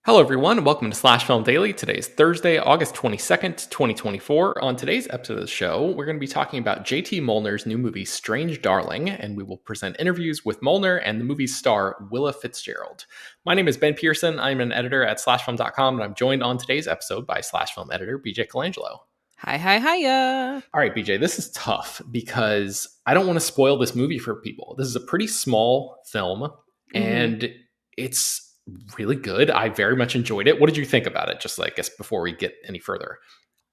Hello, everyone, and welcome to Slash Film Daily. Today is Thursday, August 22nd, 2024. On today's episode of the show, we're going to be talking about JT Mollner's new movie, Strange Darling, and we will present interviews with Mollner and the movie's star, Willa Fitzgerald. My name is Ben Pearson. I'm an editor at slashfilm.com, and I'm joined on today's episode by Slash Film editor, BJ Colangelo. Hiya. All right, BJ, this is tough because I don't want to spoil this movie for people. This is a pretty small film, and it's really good. I very much enjoyed it. What did you think about it? Just like, I guess before we get any further.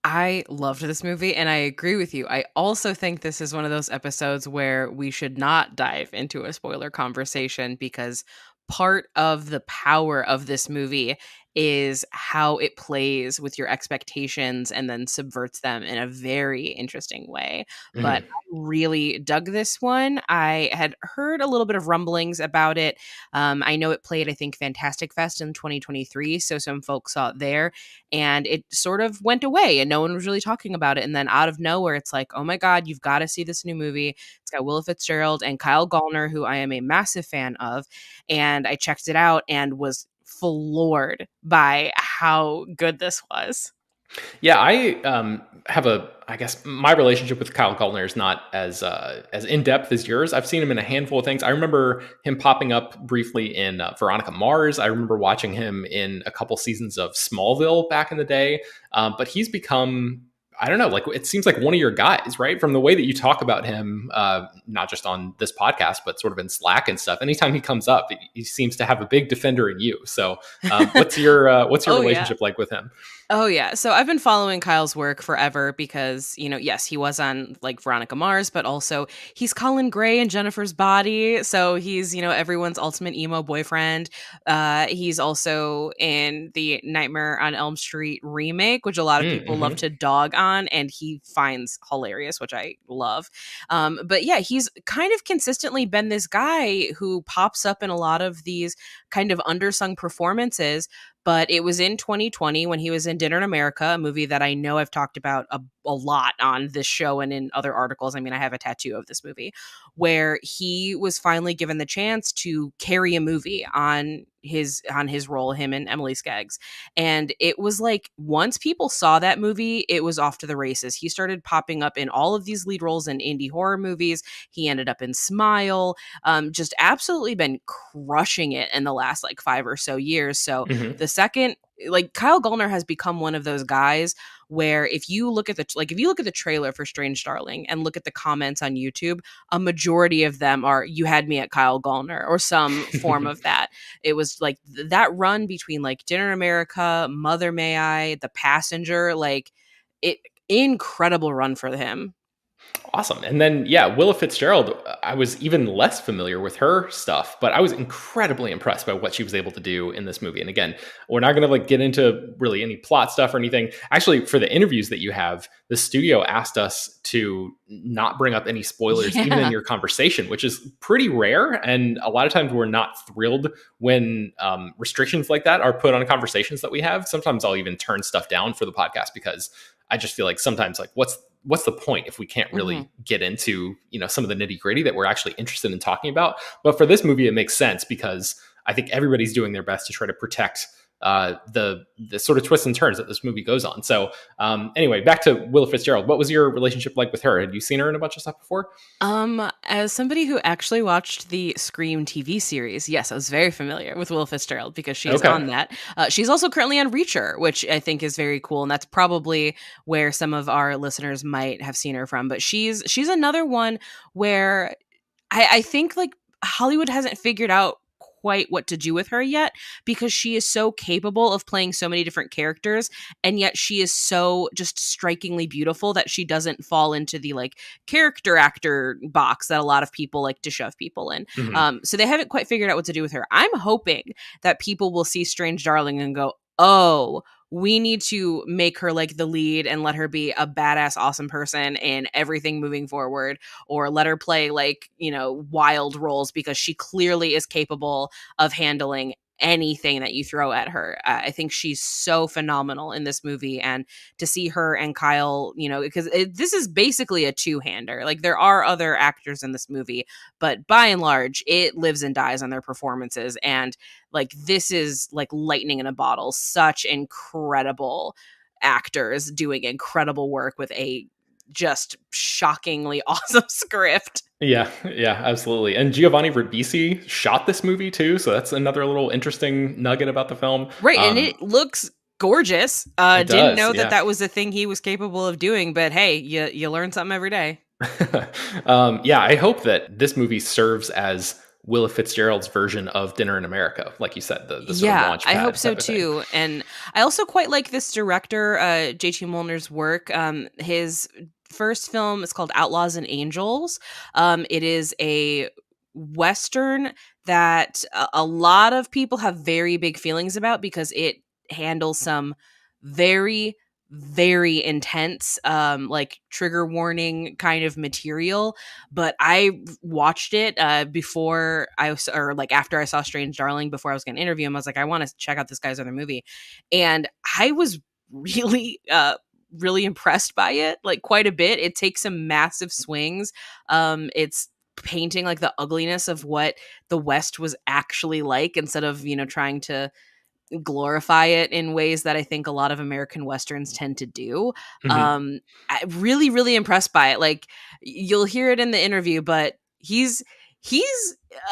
I loved this movie, and I agree with you. I also think this is one of those episodes where we should not dive into a spoiler conversation because part of the power of this movie is how it plays with your expectations and then subverts them in a very interesting way. But I really dug this one. I had heard a little bit of rumblings about it. I know it played, I think, Fantastic Fest in 2023, so some folks saw it there, and it sort of went away and no one was really talking about it. And then out of nowhere, it's like, oh my God, you've got to see this new movie. It's got Willa Fitzgerald and Kyle Gallner, who I am a massive fan of. And I checked it out and was floored by how good this was. Yeah, I I guess my relationship with Kyle Gallner is not as in depth as yours. I've seen him in a handful of things. I remember him popping up briefly in Veronica Mars. I remember watching him in a couple seasons of Smallville back in the day. But he's become, I don't know, like it seems like one of your guys, right? From the way that you talk about him, not just on this podcast, but sort of in Slack and stuff. Anytime he comes up, he seems to have a big defender in you. So, what's your relationship like with him? Oh, yeah. So I've been following Kyle's work forever because, yes, he was on like Veronica Mars, but also he's Colin Gray in Jennifer's Body. So he's, everyone's ultimate emo boyfriend. He's also in the Nightmare on Elm Street remake, which a lot of people love to dog on, and he finds hilarious, which I love. But yeah, he's kind of consistently been this guy who pops up in a lot of these kind of undersung performances. But it was in 2020 when he was in Dinner in America, a movie that I know I've talked about a lot on this show and in other articles. I mean, I have a tattoo of this movie, where he was finally given the chance to carry a movie on his role, him and Emily Skeggs. And it was like, once people saw that movie, it was off to the races. He started popping up in all of these lead roles in indie horror movies. He ended up in Smile, just absolutely been crushing it in the last like 5 or so years. So the second, like, Kyle Gallner has become one of those guys where if you look at the trailer for Strange Darling and look at the comments on YouTube, a majority of them are, you had me at Kyle Gallner or some form of that. It was like that run between like Dinner in America, Mother May I, The Passenger, like incredible run for him. Awesome. And then, yeah, Willa Fitzgerald, I was even less familiar with her stuff, but I was incredibly impressed by what she was able to do in this movie. And again, we're not going to like get into really any plot stuff or anything. Actually, for the interviews that you have, the studio asked us to not bring up any spoilers, even in your conversation, which is pretty rare. And a lot of times we're not thrilled when restrictions like that are put on conversations that we have. Sometimes I'll even turn stuff down for the podcast because I just feel like sometimes like what's the point if we can't really get into, some of the nitty gritty that we're actually interested in talking about. But for this movie, it makes sense because I think everybody's doing their best to try to protect the sort of twists and turns that this movie goes on. So anyway, back to Willa Fitzgerald. What was your relationship like with her? Had you seen her in a bunch of stuff before? As somebody who actually watched the Scream TV series, yes, I was very familiar with Willa Fitzgerald because she's on that. She's also currently on Reacher, which I think is very cool, and that's probably where some of our listeners might have seen her from. But she's another one where I think like Hollywood hasn't figured out quite what to do with her yet, because she is so capable of playing so many different characters, and yet she is so just strikingly beautiful that she doesn't fall into the like character actor box that a lot of people like to shove people in. So they haven't quite figured out what to do with her. I'm hoping that people will see Strange Darling and go, oh, we need to make her like the lead and let her be a badass, awesome person in everything moving forward, or let her play like, wild roles, because she clearly is capable of handling anything that you throw at her. I think she's so phenomenal in this movie, and to see her and Kyle, because this is basically a two-hander. Like, there are other actors in this movie, but by and large, it lives and dies on their performances. And like, this is like lightning in a bottle. Such incredible actors doing incredible work with a just shockingly awesome script. Yeah, absolutely. And Giovanni Ribisi shot this movie too, so that's another little interesting nugget about the film. Right, and it looks gorgeous. It Didn't does, know yeah. that was a thing he was capable of doing, but hey, you learn something every day. I hope that this movie serves as Willa Fitzgerald's version of Dinner in America, like you said, the sort of launch pad. I hope so type of thing. too. And I also quite like this director, JT Mollner's work. His first film is called Outlaws and Angels. It is a Western that a lot of people have very big feelings about because it handles some very, very intense, like trigger warning kind of material. But I watched it before or like after I saw Strange Darling, before I was going to interview him. I was like, I want to check out this guy's other movie. And I was really, really impressed by it, like quite a bit. It takes some massive swings. It's painting like the ugliness of what the West was actually like, instead of, trying to glorify it in ways that I think a lot of American Westerns tend to do. Mhm. I really, really impressed by it. Like, you'll hear it in the interview, but he's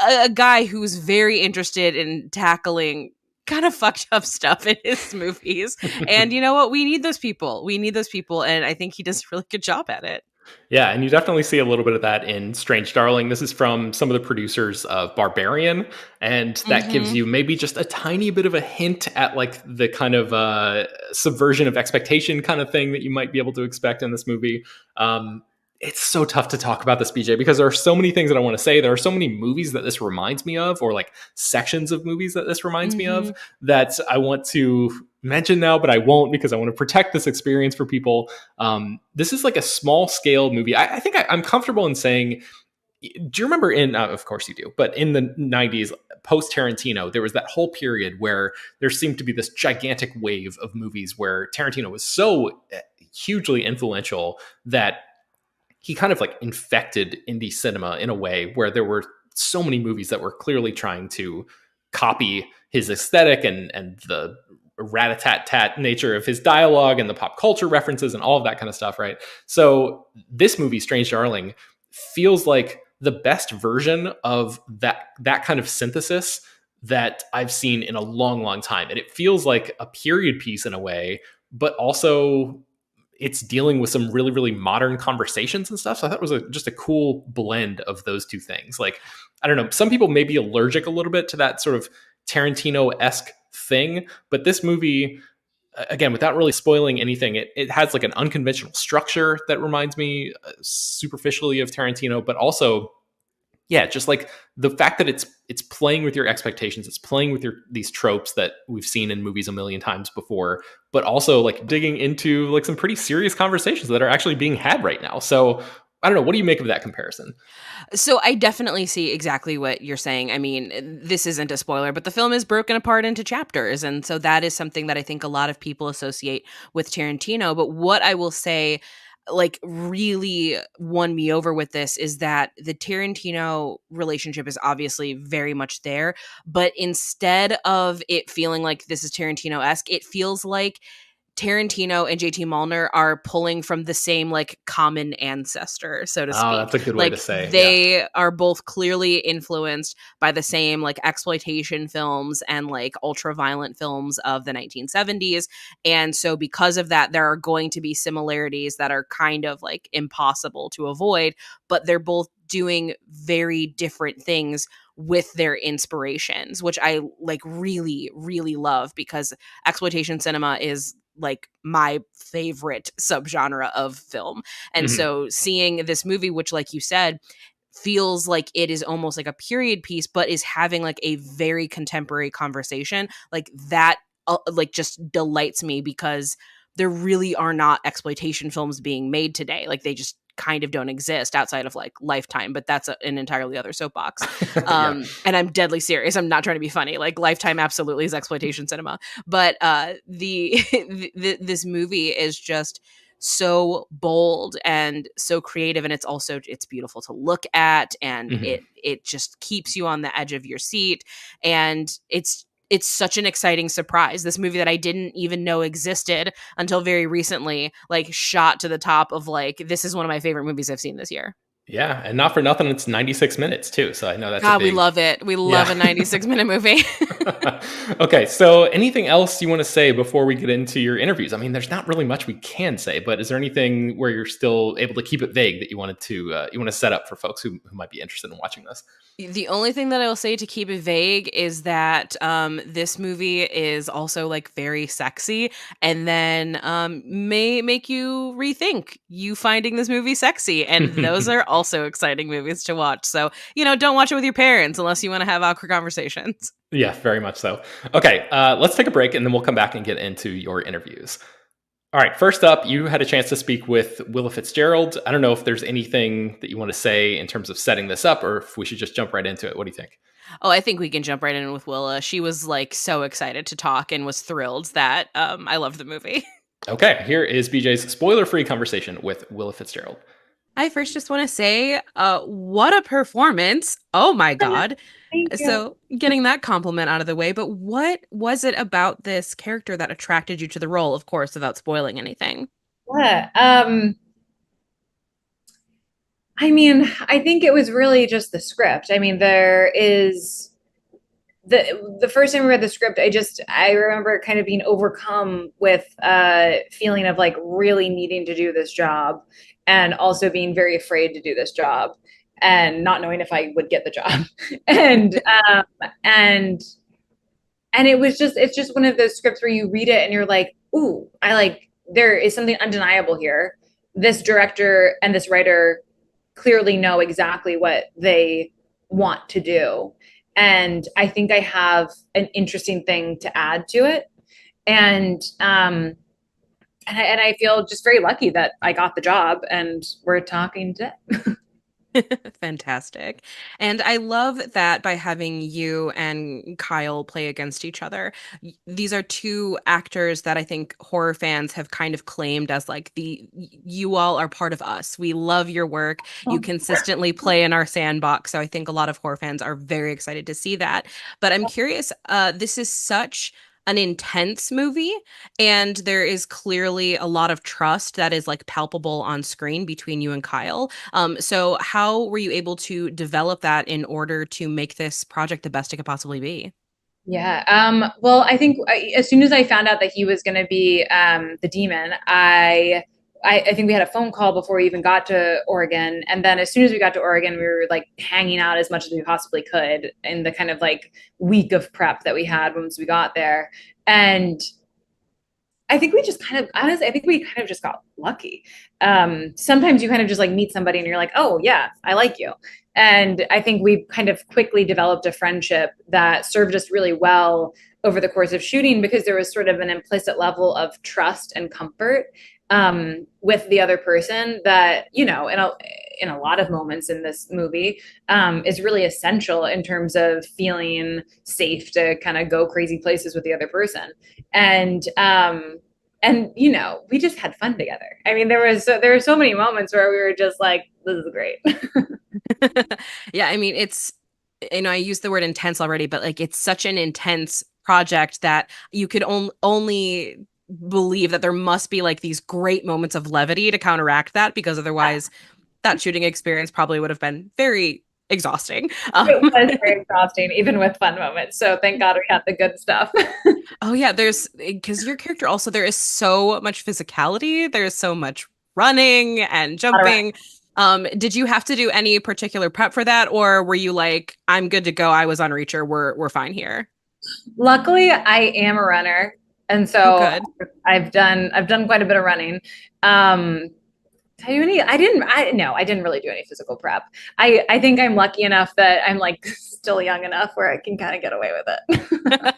a guy who's very interested in tackling kind of fucked up stuff in his movies. And you know what? We need those people. And I think he does a really good job at it. Yeah, and you definitely see a little bit of that in Strange Darling. This is from some of the producers of Barbarian, and that gives you maybe just a tiny bit of a hint at like the kind of subversion of expectation kind of thing that you might be able to expect in this movie. It's so tough to talk about this, BJ, because there are so many things that I want to say. There are so many movies that this reminds me of, or like sections of movies that this reminds me of, that I want to mention now, but I won't, because I want to protect this experience for people. This is like a small scale movie. I think I'm comfortable in saying, do you remember of course you do, but in the 90s, post Tarantino, there was that whole period where there seemed to be this gigantic wave of movies where Tarantino was so hugely influential that he kind of like infected indie cinema in a way where there were so many movies that were clearly trying to copy his aesthetic and the rat-a-tat-tat nature of his dialogue and the pop culture references and all of that kind of stuff, right? So this movie, Strange Darling, feels like the best version of that kind of synthesis that I've seen in a long, long time. And it feels like a period piece in a way, but also it's dealing with some really, really modern conversations and stuff. So I thought it was just a cool blend of those two things. Like, I don't know, some people may be allergic a little bit to that sort of Tarantino-esque thing, but this movie, again, without really spoiling anything, it has like an unconventional structure that reminds me superficially of Tarantino, but also, yeah, just like the fact that it's playing with your expectations, it's playing with these tropes that we've seen in movies a million times before, but also like digging into like some pretty serious conversations that are actually being had right now. So I don't know, what do you make of that comparison? So I definitely see exactly what you're saying. I mean, this isn't a spoiler, but the film is broken apart into chapters. And so that is something that I think a lot of people associate with Tarantino. But what I will say, like, really won me over with this is that the Tarantino relationship is obviously very much there. But instead of it feeling like this is Tarantino-esque, it feels like Tarantino and JT Mollner are pulling from the same like common ancestor, so to speak. Oh, that's a good way to say. They are both clearly influenced by the same like exploitation films and like ultra violent films of the 1970s. And so because of that, there are going to be similarities that are kind of like impossible to avoid, but they're both doing very different things with their inspirations, which I like really, really love, because exploitation cinema is like my favorite subgenre of film. And so seeing this movie, which like you said, feels like it is almost like a period piece, but is having like a very contemporary conversation, like that like just delights me, because there really are not exploitation films being made today. Like they just kind of don't exist outside of like Lifetime, but that's an entirely other soapbox. Yeah. And I'm deadly serious. I'm not trying to be funny. Like Lifetime absolutely is exploitation cinema, but this movie is just so bold and so creative, and it's beautiful to look at, and Mhm. it just keeps you on the edge of your seat, and it's such an exciting surprise. This movie that I didn't even know existed until very recently, like shot to the top of like, this is one of my favorite movies I've seen this year. Yeah, and not for nothing, it's 96 minutes too, so I know that's a God, we big. love it. We love Yeah. a 96-minute movie. Okay, so anything else you wanna say before we get into your interviews? I mean, there's not really much we can say, but is there anything where you're still able to keep it vague that you wanna set up for folks who might be interested in watching this? The only thing that I will say to keep it vague is that this movie is also like very sexy, and then may make you rethink you finding this movie sexy. And those are also exciting movies to watch. So, don't watch it with your parents unless you want to have awkward conversations. Yeah, very much so. Okay, let's take a break, and then we'll come back and get into your interviews. All right, first up, you had a chance to speak with Willa Fitzgerald. I don't know if there's anything that you want to say in terms of setting this up, or if we should just jump right into it. What do you think? Oh, I think we can jump right in with Willa. She was like so excited to talk and was thrilled that I loved the movie. Okay, here is BJ's spoiler-free conversation with Willa Fitzgerald. I first just want to say, what a performance. Oh my God. Thank you. So, getting that compliment out of the way, but what was it about this character that attracted you to the role, of course, without spoiling anything? Yeah. I mean, I think it was really just the script. I mean, there is the first time I read the script, I remember kind of being overcome with feeling of like really needing to do this job and also being very afraid to do this job and not knowing if I would get the job. and and it's just one of those scripts where you read it and you're like, ooh, there is something undeniable here. This director and this writer clearly know exactly what they want to do. And I think I have an interesting thing to add to it. And I feel just very lucky that I got the job and we're talking today. Fantastic. And I love that by having you and Kyle play against each other. These are two actors that I think horror fans have kind of claimed as like you all are part of us. We love your work. You consistently play in our sandbox. So I think a lot of horror fans are very excited to see that. But I'm curious, this is such an intense movie, and there is clearly a lot of trust that is like palpable on screen between you and Kyle. So how were you able to develop that in order to make this project the best it could possibly be? Yeah. Well, I think as soon as I found out that he was going to be the demon, I think we had a phone call before we even got to Oregon. And then as soon as we got to Oregon, we were like hanging out as much as we possibly could in the kind of like week of prep that we had once we got there. And I think we just kind of, honestly, I think we kind of just got lucky. Sometimes you kind of just like meet somebody and you're like, oh, yeah, I like you. And I think we kind of quickly developed a friendship that served us really well over the course of shooting because there was sort of an implicit level of trust and comfort with the other person that, in a lot of moments in this movie is really essential in terms of feeling safe to kind of go crazy places with the other person. And we just had fun together. I mean, there were so many moments where we were just like, this is great. Yeah, I mean, I used the word intense already, but like it's such an intense project that you could only believe that there must be like these great moments of levity to counteract that, because otherwise that shooting experience probably would have been very exhausting. It was very exhausting, even with fun moments. So thank God we had the good stuff. Oh yeah, because your character also, there is so much physicality, there's so much running and jumping. Did you have to do any particular prep for that, or were you like, I'm good to go, I was on Reacher, we're fine here? Luckily, I am a runner, and so good. I've done quite a bit of running. I didn't really do any physical prep. I think I'm lucky enough that I'm like still young enough where I can kind of get away with it.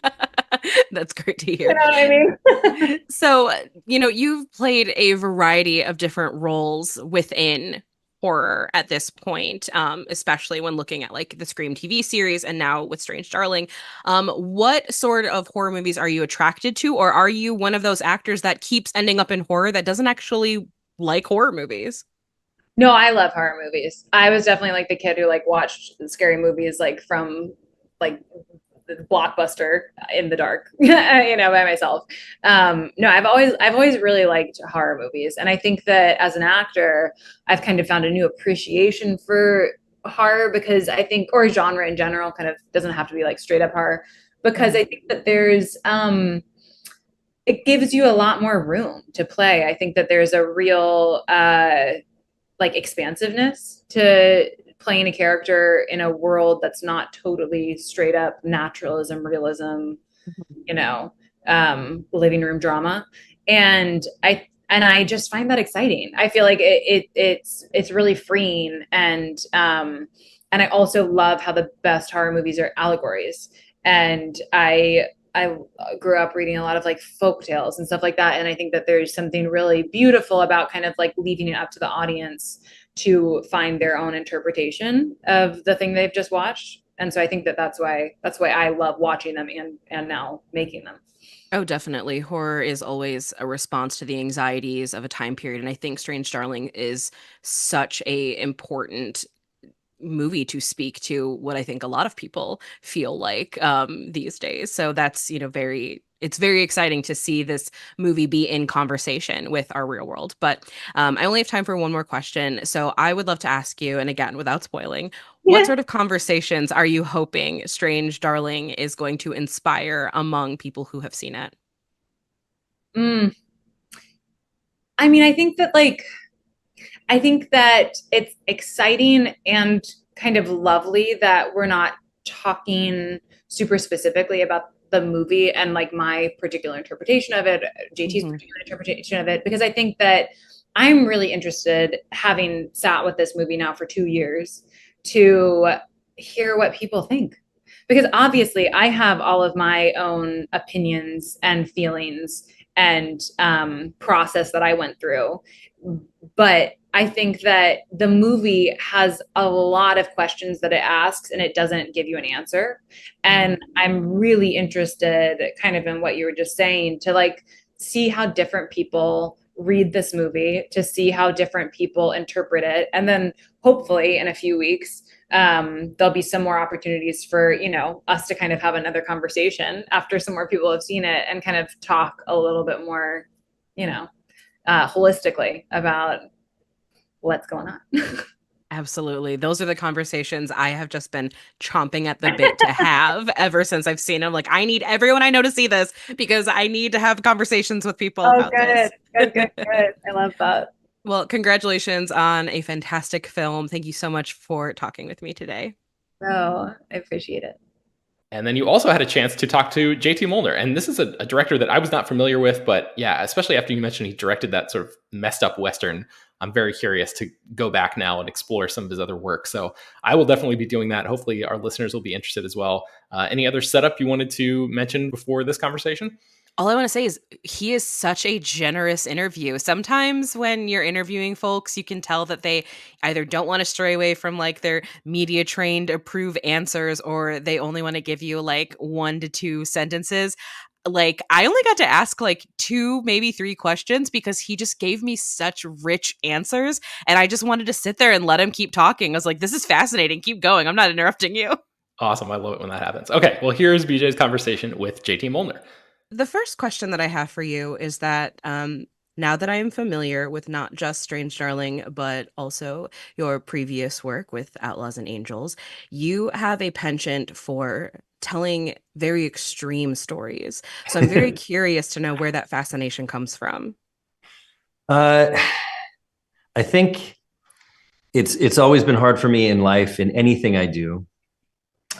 That's great to hear. You know what I mean? So, you've played a variety of different roles within horror at this point, especially when looking at like the Scream TV series and now with Strange Darling. What sort of horror movies are you attracted to, or are you one of those actors that keeps ending up in horror that doesn't actually like horror movies? No, I love horror movies. I was definitely like the kid who like watched scary movies like from like the Blockbuster in the dark, by myself. No, I've always really liked horror movies, and I think that as an actor, I've kind of found a new appreciation for horror because I think, or genre in general, kind of doesn't have to be like straight up horror, because I think that there's it gives you a lot more room to play. I think that there's a real like expansiveness to playing a character in a world that's not totally straight up naturalism, realism, living room drama. And I just find that exciting. I feel like it's really freeing, and I also love how the best horror movies are allegories. And I grew up reading a lot of like folk tales and stuff like that. And I think that there's something really beautiful about kind of like leaving it up to the audience to find their own interpretation of the thing they've just watched. And so I think that that's why I love watching them and now making them. Oh, definitely. Horror is always a response to the anxieties of a time period. And I think Strange Darling is such a important movie to speak to what I think a lot of people feel like these days. So that's, it's very exciting to see this movie be in conversation with our real world. But I only have time for one more question. So I would love to ask you, and again, without spoiling, what sort of conversations are you hoping Strange Darling is going to inspire among people who have seen it? Mm. I mean, I think that it's exciting and kind of lovely that we're not talking super specifically about the movie and like my particular interpretation of it, JT's particular interpretation of it, because I think that I'm really interested, having sat with this movie now for 2 years, to hear what people think. Because obviously I have all of my own opinions and feelings and process that I went through. But I think that the movie has a lot of questions that it asks and it doesn't give you an answer. And I'm really interested kind of in what you were just saying, to like see how different people read this movie, to see how different people interpret it. And then hopefully in a few weeks, there'll be some more opportunities for, us to kind of have another conversation after some more people have seen it and kind of talk a little bit more, holistically about what's going on. Absolutely. Those are the conversations I have just been chomping at the bit to have ever since I've seen them. Like, I need everyone I know to see this because I need to have conversations with people about this. Good. I love that. Well, congratulations on a fantastic film. Thank you so much for talking with me today. Oh, I appreciate it. And then you also had a chance to talk to JT Mollner. And this is a director that I was not familiar with, but yeah, especially after you mentioned he directed that sort of messed up Western, I'm very curious to go back now and explore some of his other work. So I will definitely be doing that. Hopefully our listeners will be interested as well. Any other setup you wanted to mention before this conversation? All I want to say is he is such a generous interview. Sometimes when you're interviewing folks, you can tell that they either don't want to stray away from like their media trained approved answers, or they only want to give you like 1 to 2 sentences. Like, I only got to ask like 2, maybe 3 questions because he just gave me such rich answers. And I just wanted to sit there and let him keep talking. I was like, this is fascinating. Keep going. I'm not interrupting you. Awesome. I love it when that happens. Okay. Well, here's BJ's conversation with JT Mollner. The first question that I have for you is that now that I am familiar with not just Strange Darling, but also your previous work with Outlaws and Angels, you have a penchant for telling very extreme stories. So I'm very curious to know where that fascination comes from. I think it's always been hard for me in life, in anything I do.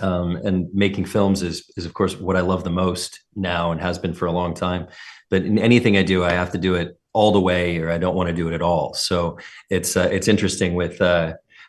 And making films is of course what I love the most now and has been for a long time. But in anything I do, I have to do it all the way, or I don't want to do it at all. So it's interesting with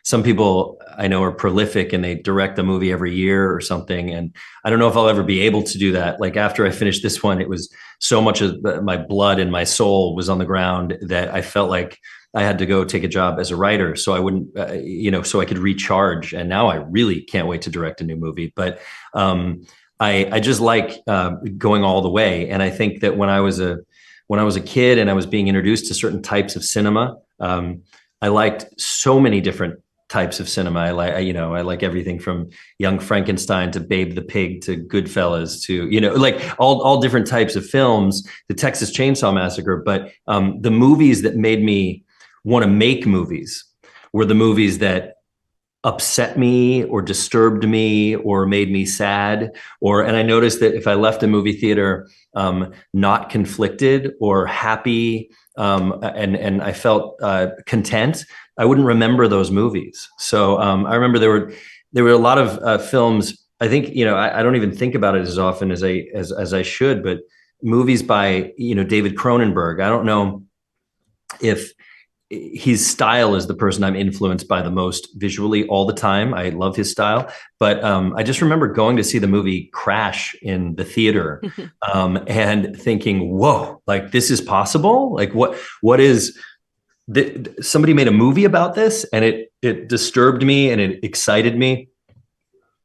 some people I know are prolific and they direct a movie every year or something. And I don't know if I'll ever be able to do that. Like after I finished this one, it was so much of my blood and my soul was on the ground that I felt like I had to go take a job as a writer so I wouldn't, so I could recharge. And now I really can't wait to direct a new movie. But I just like going all the way. And I think that when I was a kid and I was being introduced to certain types of cinema, I liked so many different types of cinema. I like everything from Young Frankenstein to Babe the Pig to Goodfellas to, like all different types of films, the Texas Chainsaw Massacre. But the movies that made me want to make movies were the movies that upset me or disturbed me or made me sad. And I noticed that if I left a movie theater not conflicted or happy, and I felt content, I wouldn't remember those movies. So I remember there were a lot of films. I think I don't even think about it as often as I should. But movies by David Cronenberg. I don't know if his style is the person I'm influenced by the most visually all the time. I love his style, but I just remember going to see the movie Crash in the theater and thinking, whoa, like this is possible. Like what is somebody made a movie about this, and it disturbed me and it excited me.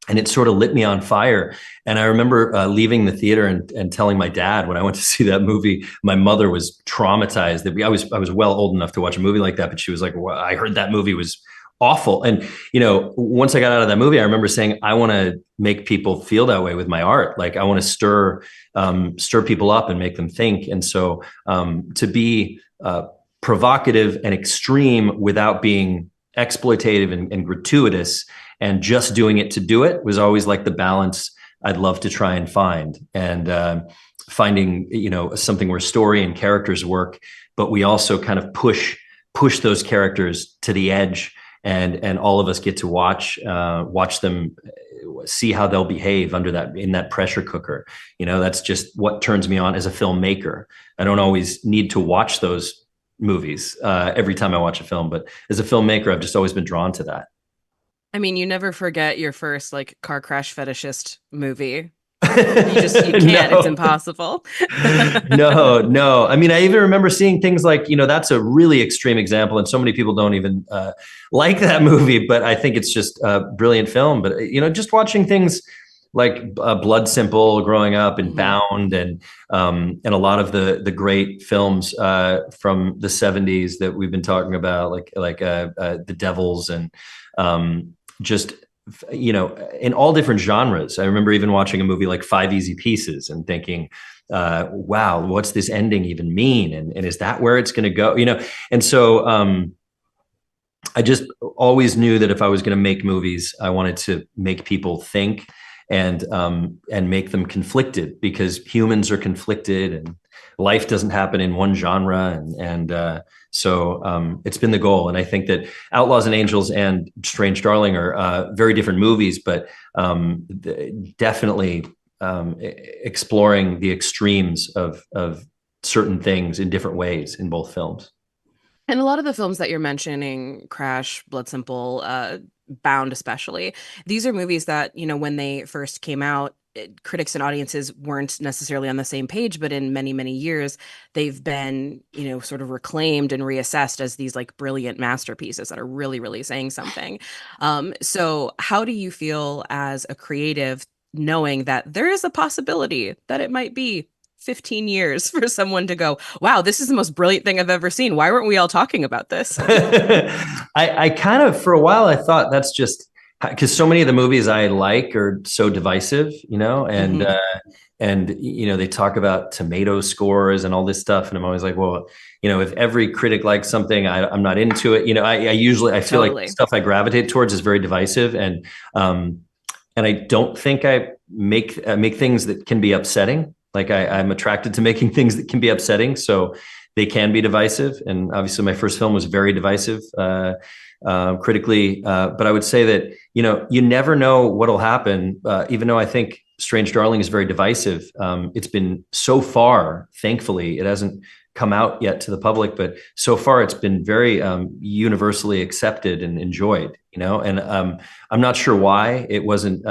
And it sort of lit me on fire. And I remember leaving the theater and telling my dad when I went to see that movie. My mother was traumatized. That I was well old enough to watch a movie like that, but she was like, well, I heard that movie was awful. And once I got out of that movie, I remember saying, I want to make people feel that way with my art. Like I want to stir people up and make them think. And so to be provocative and extreme without being exploitative and gratuitous, and just doing it to do it was always like the balance I'd love to try and find. And finding, something where story and characters work, but we also kind of push those characters to the edge, and all of us get to watch them, see how they'll behave in that pressure cooker. That's just what turns me on as a filmmaker. I don't always need to watch those movies every time I watch a film, but as a filmmaker, I've just always been drawn to that. I mean, you never forget your first car crash fetishist movie. You can't. No. It's impossible. No. I mean, I even remember seeing things like, that's a really extreme example, and so many people don't even like that movie. But I think it's just a brilliant film. But just watching things like Blood Simple growing up, and Bound, and a lot of the great films from the 70s that we've been talking about, like The Devils, and just in all different genres. I remember even watching a movie like Five Easy Pieces and thinking, wow, what's this ending even mean? And is that where it's going to go? And so I just always knew that if I was going to make movies, I wanted to make people think and make them conflicted, because humans are conflicted and life doesn't happen in one genre. So it's been the goal. And I think that Outlaws and Angels and Strange Darling are very different movies, but definitely exploring the extremes of certain things in different ways in both films. And a lot of the films that you're mentioning, Crash, Blood Simple, Bound especially, these are movies that, when they first came out, critics and audiences weren't necessarily on the same page, but in many, many years, they've been, sort of reclaimed and reassessed as these brilliant masterpieces that are really, really saying something. So how do you feel as a creative, knowing that there is a possibility that it might be 15 years for someone to go, wow, this is the most brilliant thing I've ever seen. Why weren't we all talking about this? I kind of, for a while, I thought that's just because so many of the movies I like are so divisive, and they talk about tomato scores and all this stuff. And I'm always like, well, if every critic likes something, I'm not into it. I feel like stuff I gravitate towards is very divisive. And I don't think I make things that can be upsetting. Like I'm attracted to making things that can be upsetting, so they can be divisive. And obviously my first film was very divisive critically. But I would say that, you never know what'll happen. Even though I think Strange Darling is very divisive, it's been so far, thankfully, it hasn't come out yet to the public, but so far it's been very universally accepted and enjoyed. And I'm not sure why it wasn't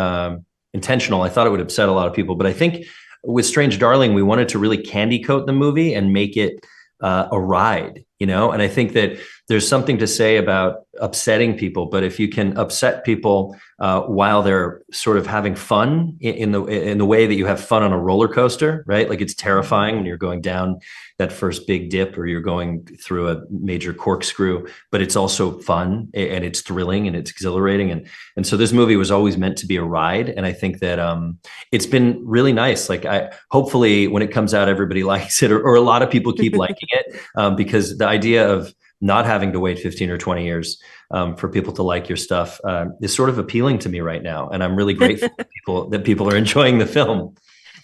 intentional. I thought it would upset a lot of people, but I think with Strange Darling, we wanted to really candy coat the movie and make it a ride, and I think that there's something to say about upsetting people, but if you can upset people while they're sort of having fun in the way that you have fun on a roller coaster, right? Like it's terrifying when you're going down that first big dip or you're going through a major corkscrew, but it's also fun and it's thrilling and it's exhilarating. And so this movie was always meant to be a ride. And I think that it's been really nice. Like hopefully when it comes out, everybody likes it or a lot of people keep liking it because the idea of not having to wait 15 or 20 years for people to like your stuff is sort of appealing to me right now. And I'm really grateful that people are enjoying the film.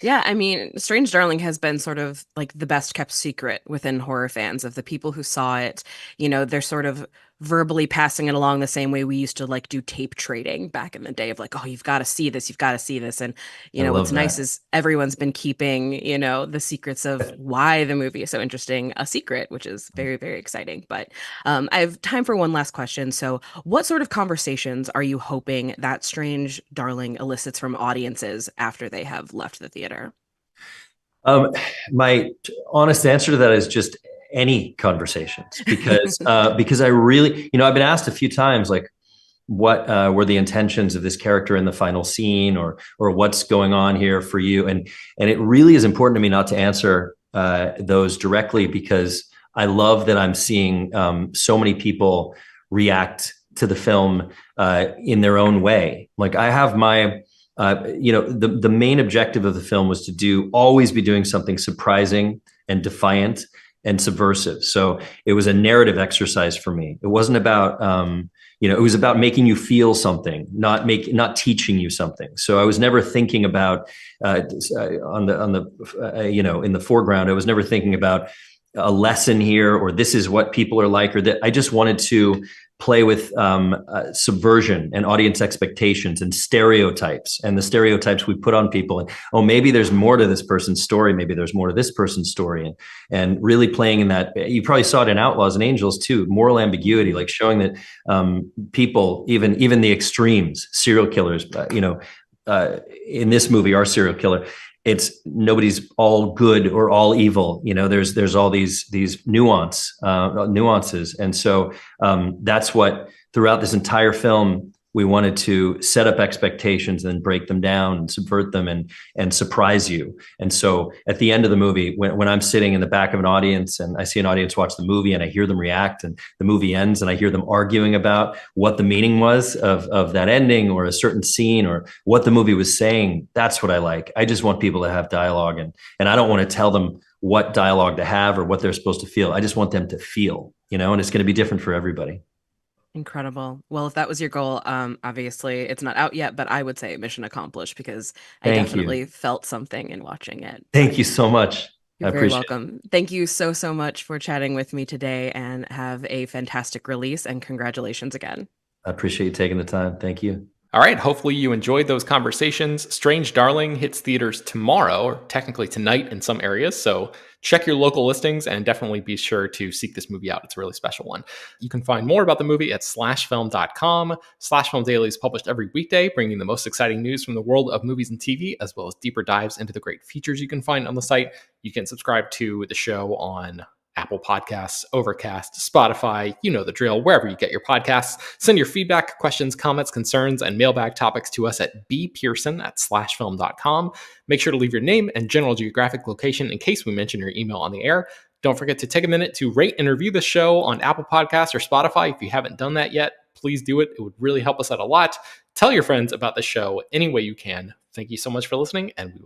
Yeah, I mean, Strange Darling has been sort of like the best kept secret within horror fans of the people who saw it. They're sort of verbally passing it along the same way we used to like do tape trading back in the day of like, oh, you've got to see this, you've got to see this. And, what's nice is everyone's been keeping, the secrets of why the movie is so interesting a secret, which is very, very exciting. But I have time for one last question. So what sort of conversations are you hoping that Strange Darling elicits from audiences after they have left the theater? My honest answer to that is just any conversations because I really, I've been asked a few times, like, what were the intentions of this character in the final scene or what's going on here for you? And it really is important to me not to answer those directly because I love that I'm seeing so many people react to the film in their own way. Like I have my the main objective of the film was to always be doing something surprising and defiant and subversive. So it was a narrative exercise for me. It wasn't about, it was about making you feel something, not teaching you something. So I was never thinking about in the foreground. I was never thinking about a lesson here or this is what people are like, or that I just wanted to play with subversion and audience expectations and stereotypes and the stereotypes we put on people. And, oh, maybe there's more to this person's story. Maybe there's more to this person's story. And really playing in that, you probably saw it in Outlaws and Angels too, moral ambiguity, like showing that people, even the extremes, serial killers, in this movie, our serial killer, nobody's all good or all evil. There's all these nuances. And so that's what throughout this entire film, we wanted to set up expectations and break them down and subvert them and surprise you. And so at the end of the movie, when I'm sitting in the back of an audience and I see an audience watch the movie and I hear them react and the movie ends and I hear them arguing about what the meaning was of that ending or a certain scene or what the movie was saying, that's what I like. I just want people to have dialogue and I don't want to tell them what dialogue to have or what they're supposed to feel. I just want them to feel, and it's going to be different for everybody. Incredible. Well, if that was your goal, obviously it's not out yet, but I would say mission accomplished because I definitely felt something in watching it. Thank you so much. You're very welcome. Thank you so much for chatting with me today and have a fantastic release and congratulations again. I appreciate you taking the time. Thank you. All right, hopefully you enjoyed those conversations. Strange Darling hits theaters tomorrow, or technically tonight in some areas, so check your local listings and definitely be sure to seek this movie out. It's a really special one. You can find more about the movie at slashfilm.com. Slash Film Daily is published every weekday, bringing the most exciting news from the world of movies and TV, as well as deeper dives into the great features you can find on the site. You can subscribe to the show on Apple Podcasts, Overcast, Spotify, you know the drill, wherever you get your podcasts. Send your feedback, questions, comments, concerns, and mailbag topics to us at bpearson@slashfilm.com. Make sure to leave your name and general geographic location in case we mention your email on the air. Don't forget to take a minute to rate and review the show on Apple Podcasts or Spotify. If you haven't done that yet, please do it. It would really help us out a lot. Tell your friends about the show any way you can. Thank you so much for listening, and we will